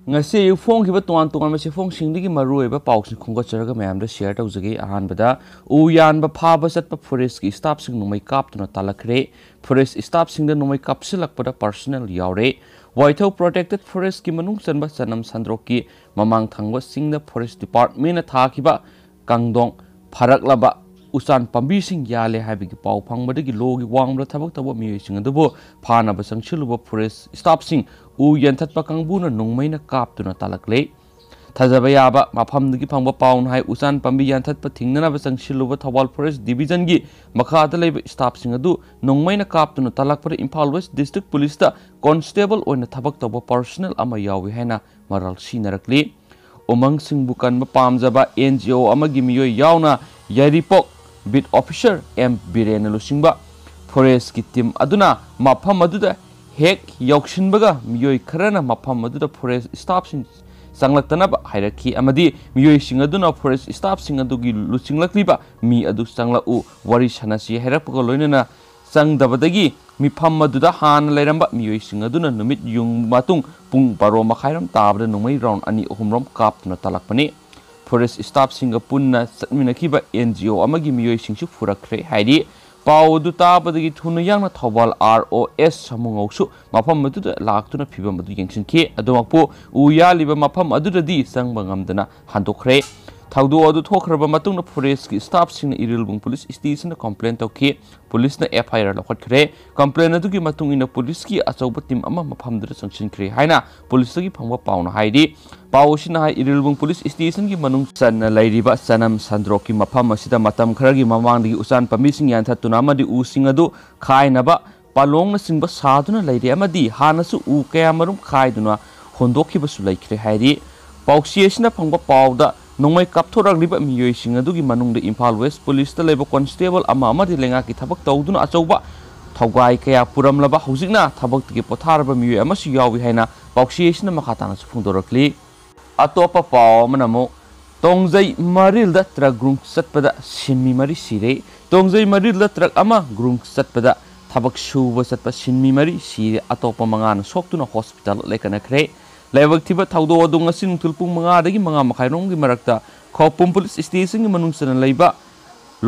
ngasi phong ki ba tuan tuan ma se phong sing digi maru eba pausing khunga charaga mayam da share tawjage ahan bada uyan ba pha ba sat pa forest ki staff sing numai kap tuna talakre forest staff sing da numai kap silak pada personnel yaure waitho protected forest ki manung chanba chanam sandrok ki mamang thangwa sing da forest department na tha ki ba kangdong pharak laba usan pambi sing yale habi ki pau phangba gi logi wangbra thabak tawa mi sing adu phana ba sangchiluba forest staff sing u yanthat pa kangbu na nungmaina kap tuna talakle thajaba yaba mafam digi phangba paun hai usan pambi yanthat pa thingna ba sangchiluba thawal forest division gi makha da leba staff sing adu nungmaina kap tuna talak par Imphal West district police ta constable oina thabak tawa personnel ama yawi haina maral sinarakli umang sing bukan ba pamjaba NGO ama gi miyoi yauna yaripok bit officer M Birena Lusingba forest ki team aduna mafam aduda hek yauksinbaga miyoi kharana mafam aduda forest staff sing sanglaktana ba hairaki amadi miyoi sing aduna forest staff sing adugi lusinglakliba mi adu sangla u wari sanasi hairapaga loinana sangdabadagi mifam aduda han lairamba miyoi sing aduna numit yung matung pung baro makhairam tabda numai round ani ohumrom kaptuna talakpani forest staff sing punna satminakiba NGO amagi miyoi singsu furakre haidi pau du tabadagi thuna yangna thawal ROS samungausu mafam aduda laktuna phibam adu yengsinki adumakpu uyaliba mafam adudadi sangba ngamdana handokre thawdu adu thokraba matungna forest ki staff sing irilbung police station na complaint tawki police na FIR lakhatkre complaint adugi matungina police ki achauba team ama mafam dura sangsinkre haina police gi phangba pauna haidi pausina hai irilbung police station gi manung san lairiba sanam sandro ki mafam asida matam kharagi mamang digi usan pami sing yanthatuna amadi u sing adu khainaba palong na singba saduna lairi amadi hanasu u kaya marum khaiduna hondokhiba su laikre haidi pausi asina phangba pauda nongmai kapthorak liba miyoi sing adugi manung de Imphal West police ta leba constable ama amadi lenga ki thabak tawduna achauba thawgai kaya puramlaba hojikna thabak ki potharba miyoi amasu yawi haina pausi asina makhatana su phungdorakli atopa paw manamo tongjai maril da truck grung satpada sinmi mari sire tongjai maril da truck ama grung satpada thabak suba satpa sinmi mari sire atopa mangana soktuna hospital lekana khre laibak thiba thawdo adung asin tulpung manga dagi manga makhairong gi marakta khopum police station gi manung sana laiba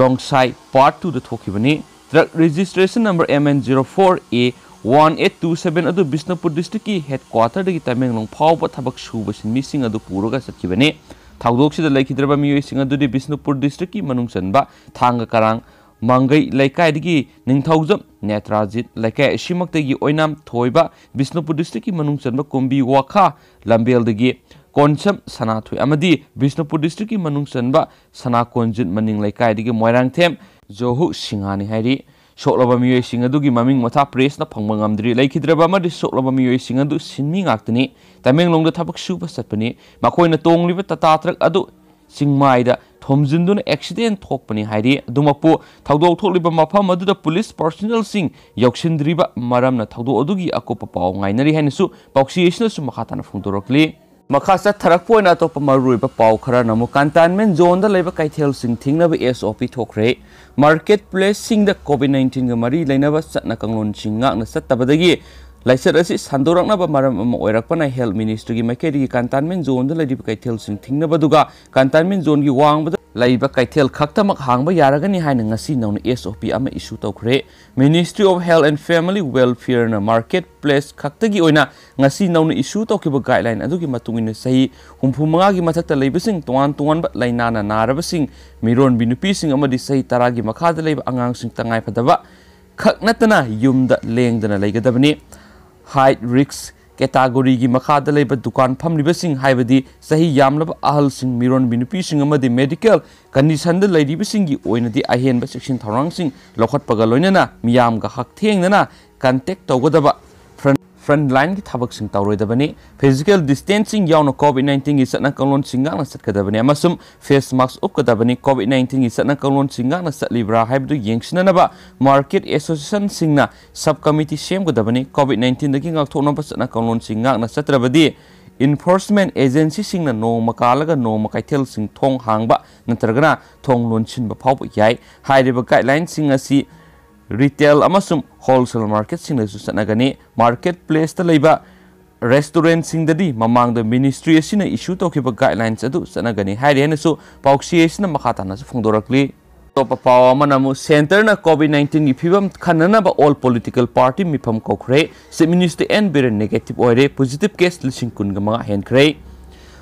longsai part 2 da thokibani truck registration number MN04A 1827 adu Bisnupur district ki headquarter dagi Tamenglong phawba thabak suba sin missing adu puruga satkibani thawdok sida laikhidraba miyoi sing adu di Bisnupur district ki manung sanba thanga karang mangai laikai digi ningthaujam Netrajit laikai asimak dagi oinam thoiba Bisnupur district ki manung sanba Kombi Wakha lambel dagi konsam sanathui amadi Bisnupur district ki manung sanba Sanakonjit maning laikai dagi Moirang Them Johu Singani hairi soklaba miyoi sing adugi maming matha press na phangma ngamdri laikhidraba amadi soklaba miyoi sing adu sinmi ngaktani Tamenglong da thabak suba satpani makoina tongliba tata truck adu singmaida thomjinduna accident thokpani hairi dumakpu thawdok thokliba mafam aduda police personnel sing yauksindriba maramna thawdok adugi akopa paw ngainari hainasu pauksiyesna su makhatana phungdorokli makhasa tharakpoina to pamaruiba paw khara namu cantonment zone da leba kaithel sing thingnaba SOP thokre marketplace sing da COVID-19 ga mari lainaba satna kanglon singa na sattabadagi laisar asi sandoraknaba maram ama oirakpana health ministry gi maikeri cantonment zone da laiba kaithel sing thingnaba duga cantonment zone gi wangbada laiba kaithel khaktamak hangba yaragani haina ngasi nauna SOP ama issue tawkhre Ministry of Health and Family Welfare na marketplace khaktagi oina ngasi nauna issue tawkiba guideline adugi matungina sahi 35 gi mathakta laibasing tuan ba lainana narabasing miron binupi sing amadi sahi 10 gi makhada laiba angang sing tangai phadaba khaknatana yumda lengdana laigadabani height risk category gi makhada laiba dukan phamlibasing haibadi sahi yamlaba ahal sing miron binupi sing amadi medical condition da lairibasing gi oinadi ahenba section thorang sing lokhatpaga loinana miyam ga hak thengnana contact tawgadaba front line ki thabak sing tawroidabani physical distancing yauna COVID-19 gi satna kanglon singa na satkadabani amasum face mask upkadabani COVID-19 gi satna kanglon singa na satlibra haibdu yengsinanaba market association singna subcommittee semgadabani COVID-19 dagi ngakthona satna kanglon singa na satrabadi enforcement agency singna no makalaga no makaithel sing thong hangba natragana thong lonchin ba phawba yai hairiba guideline sing asi retail amasum wholesale market sing su sanagani marketplace ta leiba restaurant singdadi mamang the ministry asina issue to kiba guidelines adu sanagani hairi hanasu pauksi asina makhatana su phongdorakli topa pawa manamu center na COVID-19 gi phibam khanana ba all political party mifam kokre se minister n bir negative oire positive case lising kun gama henkre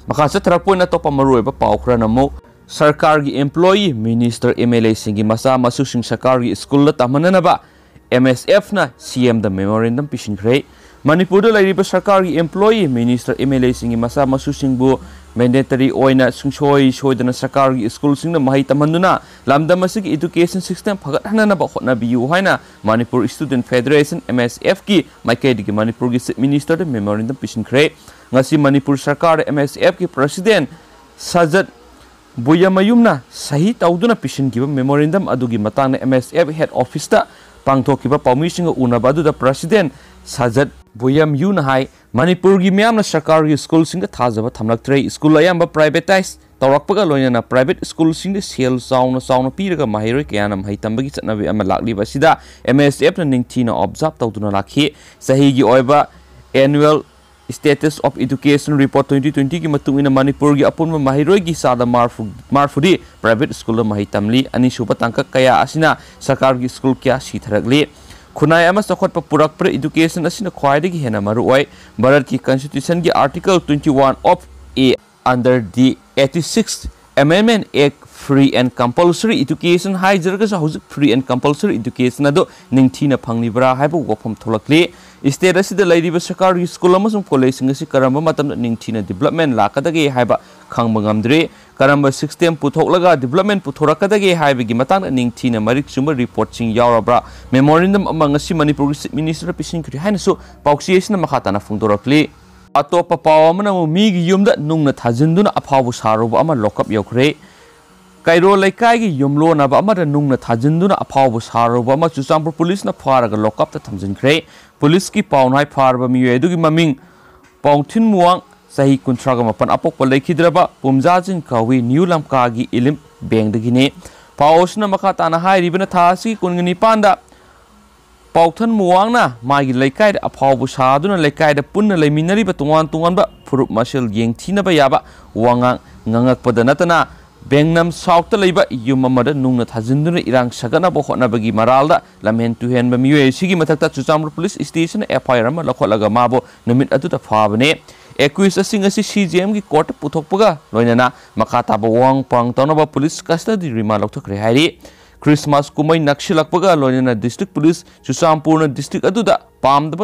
makha sa tharakpoi na topa maroi ba pawkhra namu sarkar gi employee minister MLA singi masa masu sing sarkar gi school la tamanana ba MSF na CM the memorandum pishinkre Manipur da lairi ba sarkar gi employee minister MLA singi masa masu singbu mandatory oina sungsoi soidana sarkar gi school singna mahai tamanduna lamdam asigi education system phagat hanana ba khotna biu haina Manipur Student Federation MSF ki maikedi gi Manipur gi minister da memorandum pishinkre ngasi Manipur sarkar MSF ki president Sajat Buyamayumna sahi tauduna pishinkiba memorandum adugi matangna MSF head office ta pangthokiba pawmising unaba adu da president Sajat Buyam Yu na hai Manipur gi miyam na sarkar gi school singa thajaba thamlaktre school ayamba privatize tawrakpaga loina private school singa sel sauna piraga mahiroi kayana mahai tambagi chatnabi ama lakli basida MSF na ningthina observe tawduna lakhi sahi gi oiba annual Status of Education Report 2020 ki matungina Manipur gi apunma mahiroi gi sada marfudi private school mahi tamli ani suba tangka kaya asina sarkar gi school kya sitharakli khunai ama sakhot pa purak pre education asina khwaide gi hena maru oi Bharat ki constitution gi article 21 of A under the 86th Amendment Act free and compulsory education hai jarga sa hujik free and compulsory education ado ningthina phangnibra haibu wafam tholakli state asida lairiba sarkar gi school amasung college singasi karamba matamna ningthina development lakadage haiba khangba ngamdre karamba system puthoklaga development puthorakadage haibagi matang ningthina marik chumba report sing yaurabra memorandum amangasi Manipur minister pising kri hainasu pauksiesna makhatana phungdorakli atopa pawamana migi yumda nungna thajinduna aphawu saruba ama lokap yokre Kairo laikai gi yumlo na ba amada nungna thajinduna aphawu saruba ama Chuchampur police na pharaga lokap ta thamjinkre police ki pawnai pharba miye dugi maming Pongthin Muang sahi kuntraga mapan apokpa laikhidraba pumjajin kawi new lamka gi ilim bengdagine pawosna makhatana hairibana thasi kungni panda Pauthan Muangna magi laikai aphawu saduna laikai da punna laiminari ba tungan ba furup masel yengthina ba yaba wangang ngangak padanatana Bengnam South Laiba Yumamada Nungna Thajinduna Irang Sagana Bohona Bagi Maralda, Lamen to Hen Bamue, Sigi Matata to Chamber Police Station, a Pirama, Lakolaga Mabo, Namit Atuta Fabane, Equis a singer CGM court Putopaga, Loinana, Makata Bawang, Pangtonova Police Custody, Rimalok to Krehari, Christmas Kumai Nakshilakpaga, Loinana District Police, Chusampurna District Aduda, Palm the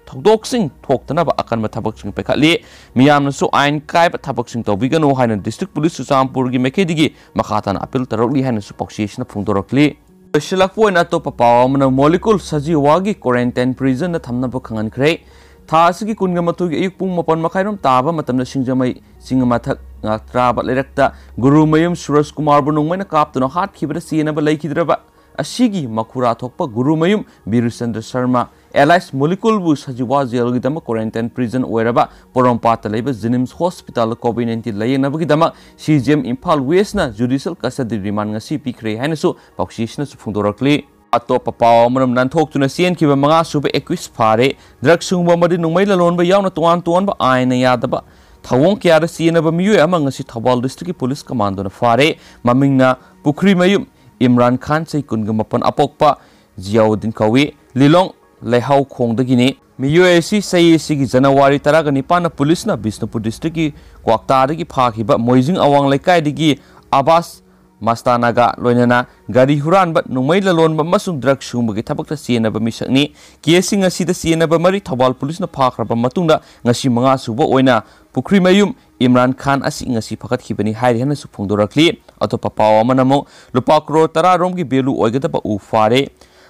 Tokdoxing, Toktanaba Akan Mataboxing Pekali, Miam so ein Kai Taboxing Tobigano Hine District Police Chusampurgi Mekedigi, Makatan Appeal Taroli Hine Supposition of Fundorokli. Shilakpo and Atopa Pawamana molecule Sajiwagi quarantine prison the Tamnabokangan Cray, Tasiki Kungamatu Pum upon Makairam Taba Matam Singamai Singamatak Traba Lerecta, Guru Mayum Suras Kumar Bunumana Captain of Heart Keeper Sienaba Lake Draba, Ashigi Makura Tokpa, Guru Mayum, Birusandra Sharma, Allies Molecule Bus Hajiwa Zelgidama quarantine prison wherever Porompata Labor Zinims Hospital COVID-19 Layanabagidama, CGM Impal Westna, Judicial Custody Remand CP Cray Hanesu, Pauxishna Fundorakli. Atopa Pawamam Nantok to Nasian Kiba Manga Super Equis Pare, Draxumba Madi Numaila Lon by Yana Tuan by Aina Yadaba. Tawon Kiara Sienaba Mu among us Tawal District Police Command on a Fare, Mamina, Pukri Mayum, Imran Khan say Kungamapan Apokpa, Ziaudin Kawi, Lilong, Lehau Kong the Guinea, Miuesi say Sigi Janawari Taraganipana Police na Bisnupur District, Quaktadigi Parki, but Moising Awang Lekai Digi, Abbas. Mastanaga Loinana, Gari Huran, but no mail alone, but Masum drug Shumbagi Tabaka Siena Bamisani, Kiesing a Sida Siena Bamari, Tawal Police na Park Matunda, Nashimanga Subo Oina, Pukrimayum, Imran Khan asing a Sipakat Hibani Hide Hana Supungdorakli, Autopapa Manamo, Lupakro Tara Romgi Belu Oigataba Ufare,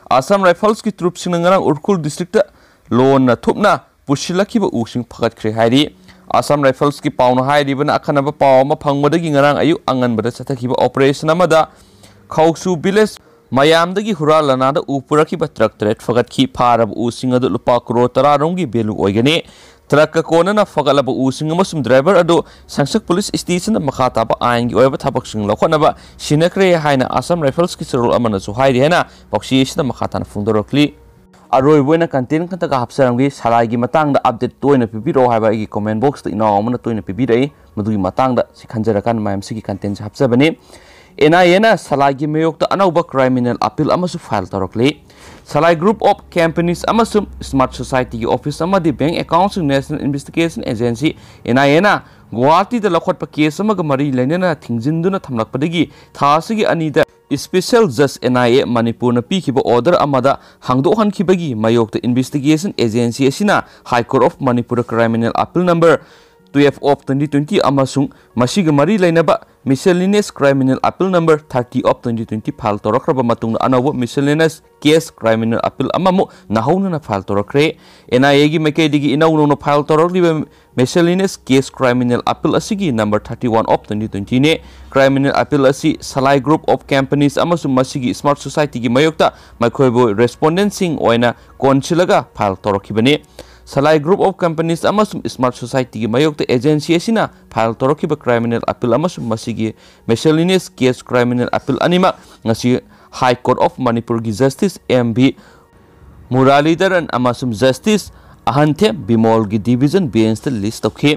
Assam Rifleski troops in Urkul district, Lona Tupna, Pushilaki Using Pakat Krehari. Assam Rifles ki pauna hai riban akhanaba pawma phangmadagi ngarang ayu anganbada sathakiba operation amada khausu village mayamdagi huralana da upuraki ba truck tret fagatki pharab usingadu lupa crore 10 romgi belu oigani truck kona na fagalaba using amasum driver ado sangsak police station makhata ba aingi oiba thabak sing lokhonaba sinakre haina Assam Rifles ki serol amana su hai rena boxi sina makhata na fundorokli अरोइबोइना content खतगा हापसरंगी सलाइगी मतांगदा update तोइना पिबिरो हाइबा एगी comment box दा इनाव अमना तोइना पिबिरई मदुगी मतांगदा सि खंजरकान मायम सिगी कंटेंट हापसबनी एनआईए सलाइगी मयोक्ता अनौबा क्रिमिनल अपील अमसु फाइल तौरकली सलाई ग्रुप ऑफ कंपनीज अमसु स्मार्ट सोसाइटी की ऑफिस अमदी bank accounts national investigation agency NIA Guwahati दा लखोटपा केस अमगा मरी लेनेना थिंजिंदुना थमलकपदगी थासिगी अनीदा स्पेशल जज एनआईए मणिपुर पीखिबा ऑर्डर अमदा हांगदोहनखिबगी मयोक्ता इन्वेस्टिगेशन एजेंसी असिना high court of Manipur criminal appeal number 12 of 2020 अमसुंग मसिग मरी लेनबा miscellaneous criminal appeal number 30 of 2020 file तौरखरबा मतुंग अनौब मिसेलिनियस केस क्रिमिनल अपील अममु नाहौनना फाइल तौरखरे एनआईए गी मेकेदिगी इनौनो फाइल तौरलिबा मिसेलिनियस केस क्रिमिनल अपील असिगी नंबर 31 of 2020 ने क्रिमिनल अपील असी सलाई ग्रुप ऑफ कंपनीज अमसु मसिगी स्मार्ट सोसाइटी की मयोक्ता मखोइबो रेस्पोंडेंट सिंग ओइना कोनसिलगा फाइल तौरखिबने Salai group of companies smart society की मयोक्ता एजेंसी असिना फाइल तौरखिबा क्रिमिनल अपील मसिगी मिसेलिनियस केस क्रिमिनल अपील अनिमा ngasi high court of Manipur की justice M B. Muralidharan justice Ahanthem Bimol की डिवीजन बेंच लिस्ट तौखे।